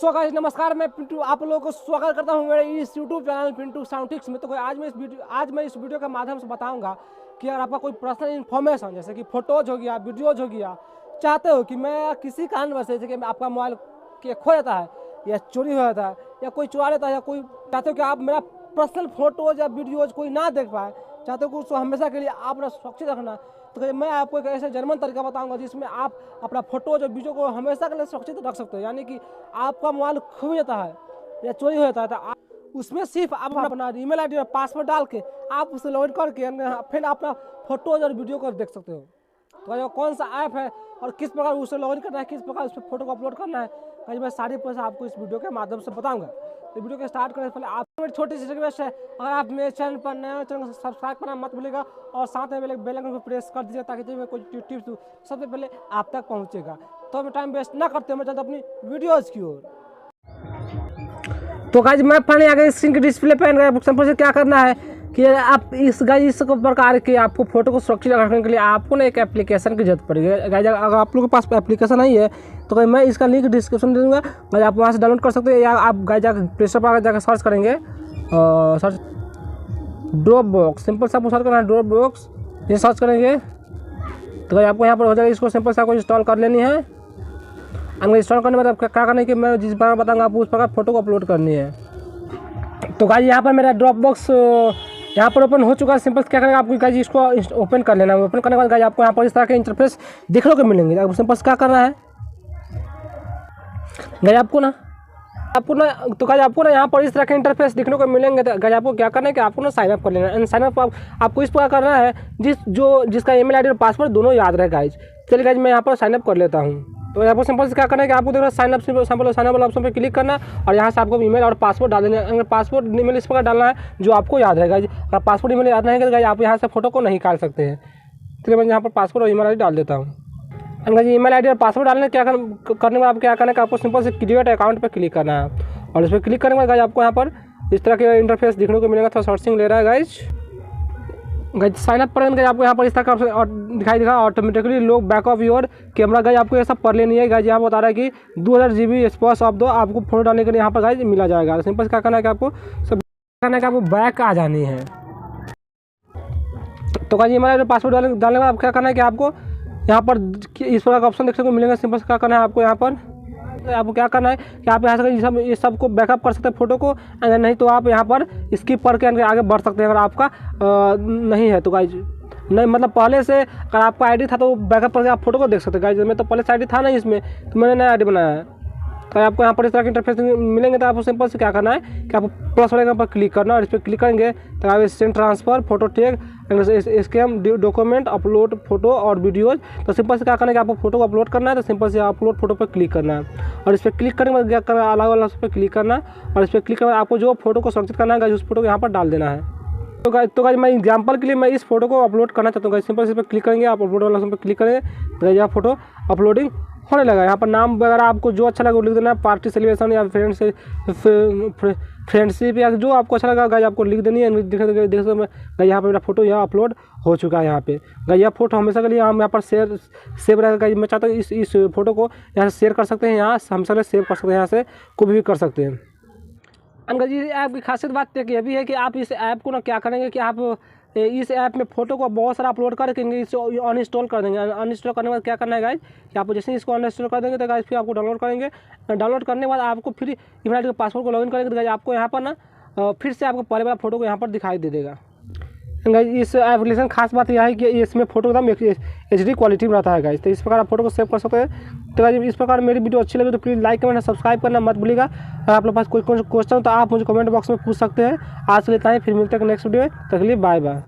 So guys नमस्कार, मैं पिंटू आप लोगों को स्वागत करता हूं मेरे इस यूट्यूब चैनल पिंटू साउंटिक्स में। तो आज मैं इस वीडियो के माध्यम से बताऊंगा कि अगर आपका कोई पर्सनल इन्फॉर्मेशन जैसे कि फोटोज हो गया, वीडियोज हो गया, चाहते हो कि मैं किसी कारणवश जैसे कि आपका मोबाइल के खो जाता है या चोरी हो जाता है या कोई चुरा लेता है या कोई चाहते हो कि आप मेरा पर्सनल फोटोज या वीडियोज कोई ना देख पाए, चाहते हो कि उसको हमेशा के लिए आप अपना सुरक्षित रखना, तो मैं आपको एक ऐसे जर्मन तरीका बताऊंगा जिसमें आप अपना फोटोज और वीडियो को हमेशा के लिए सुरक्षित रख सकते हो। यानी कि आपका मोबाइल खो जाता है या चोरी हो जाता है तो आप उसमें सिर्फ आप अपना ईमेल आईडी और पासवर्ड डाल के आप उसे लॉगिन करके फिर अपना फोटोज और वीडियो को देख सकते हो। तो कौन सा ऐप है और किस प्रकार उसे लॉगिन करना है, किस प्रकार उस पर फोटो को अपलोड करना है, कहीं मैं सारी प्रोसेस आपको इस वीडियो के माध्यम से बताऊंगा। तो वीडियो को स्टार्ट करने से पहले आपको मेरी छोटी सी रिक्वेस्ट है, अगर आप मेरे चैनल पर नए हो चैनल को सब्सक्राइब करना मत भूलिएगा और साथ में बेल आइकन को प्रेस कर दीजिए ताकि जब मैं कोई टिप्स दूँ सबसे पहले आप तक पहुँचेगा। तो हमें टाइम वेस्ट ना करते मैं चलता अपनी वीडियोज़ की ओर। तो गाइस मैं फाइनली आ गया स्क्रीन के डिस्प्ले पे। सिंपल से क्या करना है कि आप इस प्रकार के आपको फोटो को सुरक्षित रखने के लिए आपको ना एक एप्लीकेशन की जरूरत पड़ेगी। गाइस अगर आप लोगों के पास एप्लीकेशन नहीं है तो मैं इसका लिंक डिस्क्रिप्शन दे दूँगा, गाइस आप वहाँ से डाउनलोड कर सकते हैं या आप गाइस जाकर प्ले स्टोर पर जाकर सर्च करेंगे सर्च ड्रॉपबॉक्स, सिंपल से आपको सर्च करना है ड्रॉपबॉक्स। ये सर्च करेंगे तो गाइस आपको यहाँ पर हो जाएगा। इसको सिंपल से आपको इंस्टॉल कर लेनी है। हमको इंस्टॉल करने में मतलब क्या करना है कि मैं जिस प्रकार बताऊँगा आपको उस प्रकार फोटो को अपलोड करनी है। तो गाइस यहाँ पर मेरा ड्रॉपबॉक्स यहाँ पर ओपन हो चुका है। सिंपल क्या करेंगे आपको गाइस इसको ओपन कर लेना है। ओपन करने के बाद गाइस आपको यहाँ पर इस तरह के इंटरफेस देखने को मिलेंगे। आपको सिंपल क्या करना है गाइस आपको ना तो गाइस आपको ना यहाँ पर इस तरह के इंटरफेस देखने को मिलेंगे। तो गाइस आपको क्या करना है कि आपको ना साइन अप कर लेना है। साइन अप आपको इस प्रकार करना है जिसका ईमेल आईडी और पासवर्ड दोनों याद रहे गाइस। चलिए गाइस मैं यहाँ पर साइन अप कर लेता हूँ। तो यहाँ पर सिंपल से क्या करना है कि आपको देखना साइन अप वाला ऑप्शन पे क्लिक करना और यहाँ से आपको ईमेल और पासवर्ड डाल देना है। अगर पासवर्ड ईमेल इस प्रकार डालना है जो आपको याद रहेगा। अगर पासवर्ड ईमेल याद नहीं है तो आप यहाँ से फोटो को नहीं निकाल सकते हैं। इसलिए मैं यहाँ पर पासवर्ड और ईमेल आईडी डाल देता हूँ। अगर ईमेल आईडी और पासवर्ड डालने करने में आप क्या करना है कि आपको सिंपल से क्रिएट अकाउंट पर क्लिक करना है और इस पर क्लिक करने के बाद आपको यहाँ पर इस तरह के इंटरफेस देखने को मिलेगा। थोड़ा सर्चिंग ले रहा है गाइज। साइन अप करेंगे आपको यहाँ पर इस तरह का ऑप्शन दिखाई देगा ऑटोमेटिकली लोग back of your camera. Guys आपको ये सब कर लेनी है। गाइज यहाँ बता रहा है कि 2000 GB स्पेस ऑफ दो आपको फोटो डालने के लिए यहाँ पर गाइज मिला जाएगा। सिंपल क्या करना है कि आपको सब करना है कि आपको बैक आ जानी है। तो गाइज हमारा पासवर्ड डालने के बाद क्या करना है कि आपको यहाँ पर इस प्रकार का ऑप्शन देखने को मिलेगा। सिंपल क्या करना है आपको यहाँ पर आपको क्या करना है कि आप यहाँ से ये सब को बैकअप कर सकते हैं फोटो को, अगर नहीं तो आप यहाँ पर स्किप करके आगे बढ़ सकते हैं। अगर आपका नहीं है तो गाइज नहीं मतलब पहले से अगर आपका आईडी था तो बैकअप करके आप फोटो को देख सकते हैं। गाइज मैं तो पहले से आईडी था नहीं इसमें, तो मैंने नया आईडी बनाया है। तो आपको यहाँ पर इस तरह के इंटरफेस मिलेंगे। तो आपको सिंपल से क्या करना है कि आपको प्लस वाले पर क्लिक करना और इस पर क्लिक करेंगे तो आप send transfer photo tag scam document upload photo और वीडियोज। तो सिंपल से क्या करना है कि आपको फोटो को अपलोड करना है। तो सिंपल से अपलोड फोटो पर क्लिक करना है और इस पर क्लिक करने के बाद क्या करना है अलग अलग पर क्लिक करना है और इस पर क्लिक करके आपको जो फोटो को सुरक्षित करना है उस फोटो को यहाँ पर डाल देना है। तो गाइस मैं एग्जांपल के लिए मैं इस फोटो को अपलोड करना चाहता हूँ। गाइस सिंपल इस पर क्लिक करेंगे, आप अपलोड वाला ऑप्शन पर क्लिक करेंगे तो यह फोटो अपलोडिंग होने लगा। यहाँ पर नाम वगैरह आपको जो अच्छा लगा वो लिख देना है, पार्टी सेलिब्रेशन या फ्रेंडशिप या जो आपको अच्छा लगा गाइस आपको लिख देनी है। देख सकते मैं यहाँ पर मेरा फोटो यहाँ अपलोड हो चुका है। यहाँ पे गाइस यह फोटो हमेशा के लिए हम यहाँ पर सेव रहेगा। गाइस मैं चाहता हूँ इस फोटो को यहाँ से शेयर कर सकते हैं, यहाँ हम सब सेव कर सकते हैं, यहाँ से कोई भी कर सकते हैं। अंकल जी ऐप की खासियत बात यह भी है कि आप इस ऐप को ना क्या करेंगे कि आप इस ऐप में फोटो को बहुत सारा अपलोड करके इसे अनइंस्टॉल कर देंगे। अनइंस्टॉल करने के बाद क्या करना है गाइज कि आप जैसे इसको अनइंस्टॉल कर देंगे तो गाइज फिर आपको डाउनलोड करेंगे। डाउनलोड करने के बाद आपको फिर ईमेल आईडी के पासवर्ड को लॉगिन करेंगे तो गाइज आपको यहाँ पर ना फिर से आपको पहले वाला फोटो को यहाँ पर दिखाई दे देगा। गाइज इस एप्लीकेशन खास बात यह है कि इसमें फोटो एकदम HD क्वालिटी में रहता है गाइज। तो इस प्रकार आप फोटो को सेव कर सकते हैं। तो गाइज इस प्रकार मेरी वीडियो अच्छी लगी तो प्लीज़ लाइक कमेंट सब्सक्राइब करना मत भूलिएगा। अगर आप लोग पास कोई क्वेश्चन तो आप मुझे कमेंट बॉक्स में पूछ सकते हैं। आज के लिए इतना ही, फिर मिलते हैं नेक्स्ट वीडियो में। तक के लिए बाय बाय।